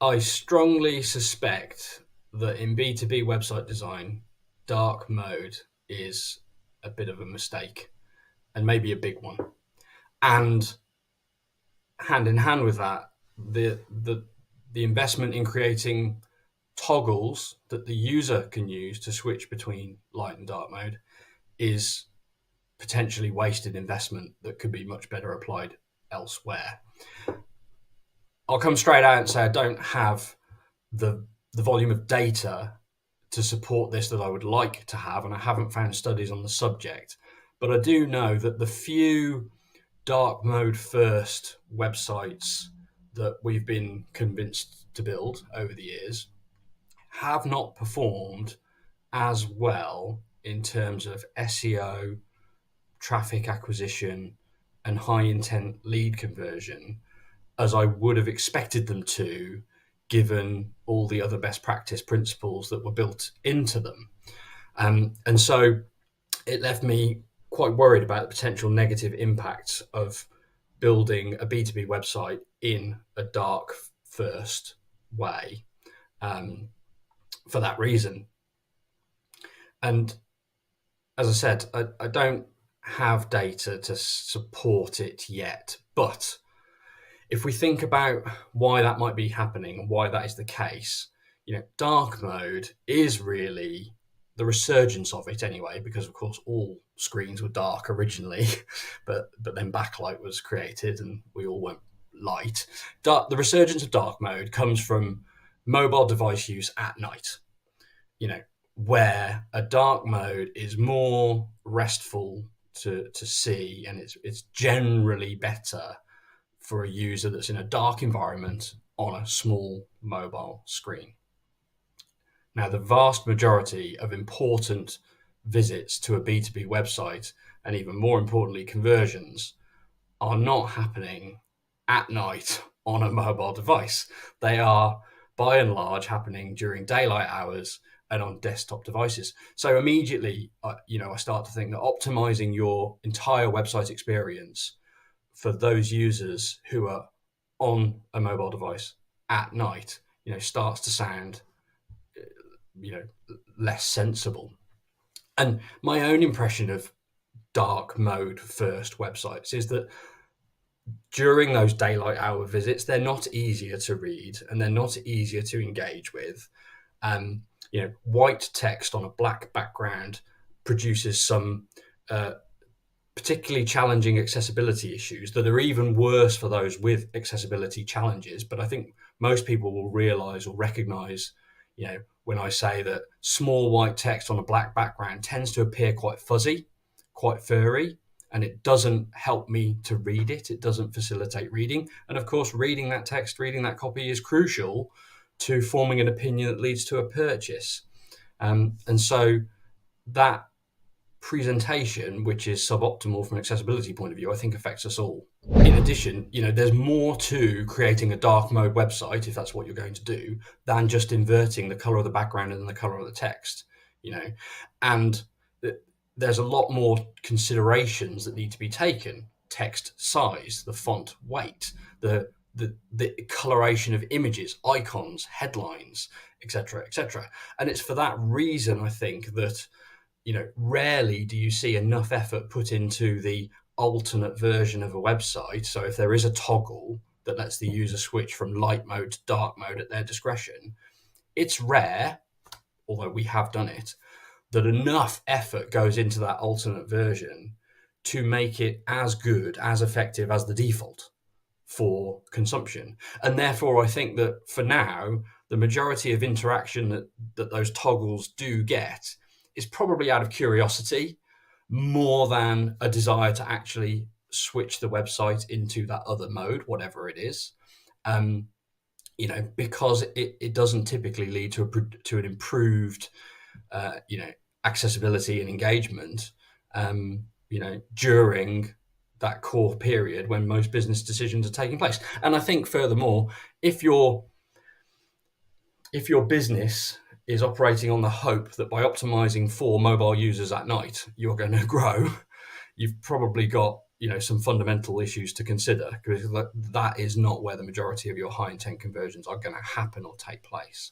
I strongly suspect that in B2B website design, dark mode is a bit of a mistake and maybe a big one. And hand in hand with that, the investment in creating toggles that the user can use to switch between light and dark mode is potentially wasted investment that could be much better applied elsewhere. I'll come straight out and say I don't have the volume of data to support this that I would like to have, and I haven't found studies on the subject. But I do know that the few dark mode first websites that we've been convinced to build over the years have not performed as well in terms of SEO, traffic acquisition, and high intent lead conversion as I would have expected them to, given all the other best practice principles that were built into them. And so it left me quite worried about the potential negative impacts of building a B2B website in a dark first way for that reason. And as I said, I don't have data to support it yet, but if we think about why that might be happening and why that is the case, dark mode is really the resurgence of it anyway, because of course all screens were dark originally, but then backlight was created and we all went light. The resurgence of dark mode comes from mobile device use at night, where a dark mode is more restful to see, and it's generally better for a user that's in a dark environment on a small mobile screen. Now, the vast majority of important visits to a B2B website, and even more importantly, conversions, are not happening at night on a mobile device. They are, by and large, happening during daylight hours and on desktop devices. So immediately, I start to think that optimizing your entire website experience for those users who are on a mobile device at night, starts to sound, less sensible. And my own impression of dark mode first websites is that during those daylight hour visits, they're not easier to read and they're not easier to engage with. White text on a black background produces some particularly challenging accessibility issues that are even worse for those with accessibility challenges. But I think most people will realize or recognize, when I say that small white text on a black background tends to appear quite fuzzy, quite furry, and it doesn't help me to read it. It doesn't facilitate reading. And of course, reading that text, reading that copy is crucial to forming an opinion that leads to a purchase. And so that presentation, which is suboptimal from an accessibility point of view, I think affects us all. In addition, there's more to creating a dark mode website, if that's what you're going to do, than just inverting the color of the background and the color of the text, and there's a lot more considerations that need to be taken. Text size, the font weight, the coloration of images, icons, headlines, etc., etc. And it's for that reason, I think, that rarely do you see enough effort put into the alternate version of a website. So if there is a toggle that lets the user switch from light mode to dark mode at their discretion, it's rare, although we have done it, that enough effort goes into that alternate version to make it as good, as effective as the default for consumption. And therefore, I think that for now, the majority of interaction that those toggles do get is probably out of curiosity more than a desire to actually switch the website into that other mode, whatever it is, because it doesn't typically lead to an improved, accessibility and engagement, during that core period when most business decisions are taking place. And I think furthermore, if your business is operating on the hope that by optimizing for mobile users at night, you're going to grow, you've probably got some fundamental issues to consider, because that is not where the majority of your high intent conversions are going to happen or take place.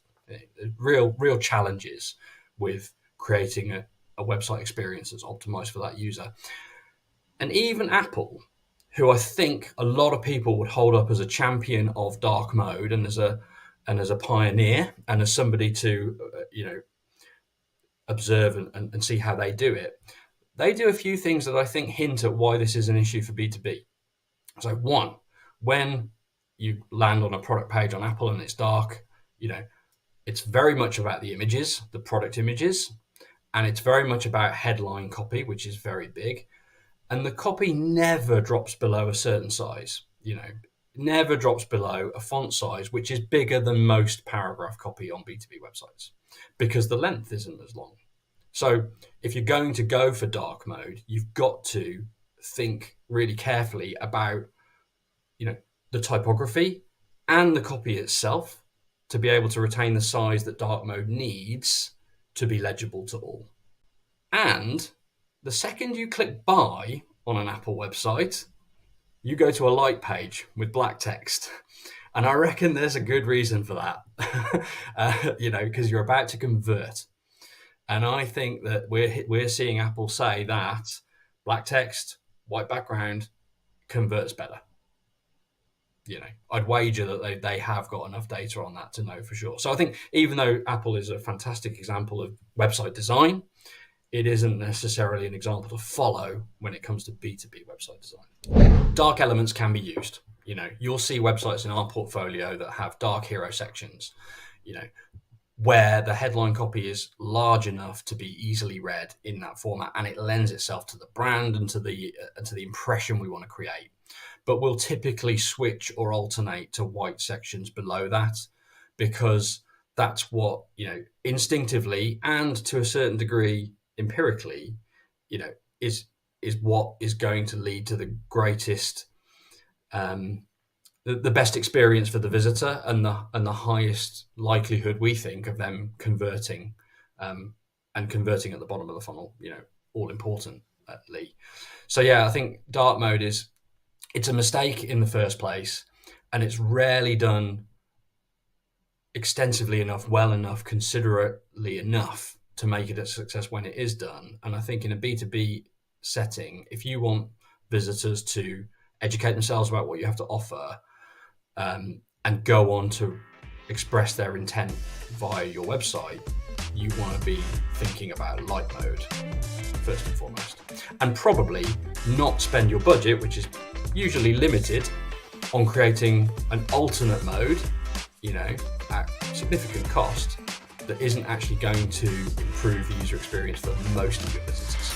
Real challenges with creating a website experience that's optimized for that user. And even Apple, who I think a lot of people would hold up as a champion of dark mode and as a pioneer and as somebody to observe and see how they do it, they do a few things that I think hint at why this is an issue for B2B. So one, when you land on a product page on Apple and it's dark, it's very much about the images, the product images, and it's very much about headline copy, which is very big. And the copy never drops below a certain size, never drops below a font size, which is bigger than most paragraph copy on B2B websites, because the length isn't as long. So if you're going to go for dark mode, you've got to think really carefully about, the typography and the copy itself to be able to retain the size that dark mode needs to be legible to all. And the second you click buy on an Apple website, you go to a light page with black text. And I reckon there's a good reason for that, because you're about to convert. And I think that we're seeing Apple say that black text, white background converts better. I'd wager that they have got enough data on that to know for sure. So I think even though Apple is a fantastic example of website design, it isn't necessarily an example to follow when it comes to B2B website design. Dark elements can be used. You'll see websites in our portfolio that have dark hero sections, where the headline copy is large enough to be easily read in that format, and it lends itself to the brand and to the impression we want to create. But we'll typically switch or alternate to white sections below that, because that's what, instinctively and to a certain degree empirically, is what is going to lead to the greatest, the best experience for the visitor and the highest likelihood, we think, of them converting, and converting at the bottom of the funnel, all importantly. So yeah, I think dark mode it's a mistake in the first place, and it's rarely done extensively enough, well enough, considerately enough to make it a success when it is done. And I think in a B2B setting, if you want visitors to educate themselves about what you have to offer, and go on to express their intent via your website, you want to be thinking about light mode first and foremost, and probably not spend your budget, which is usually limited, on creating an alternate mode, at significant cost, that isn't actually going to improve the user experience for most of your visitors.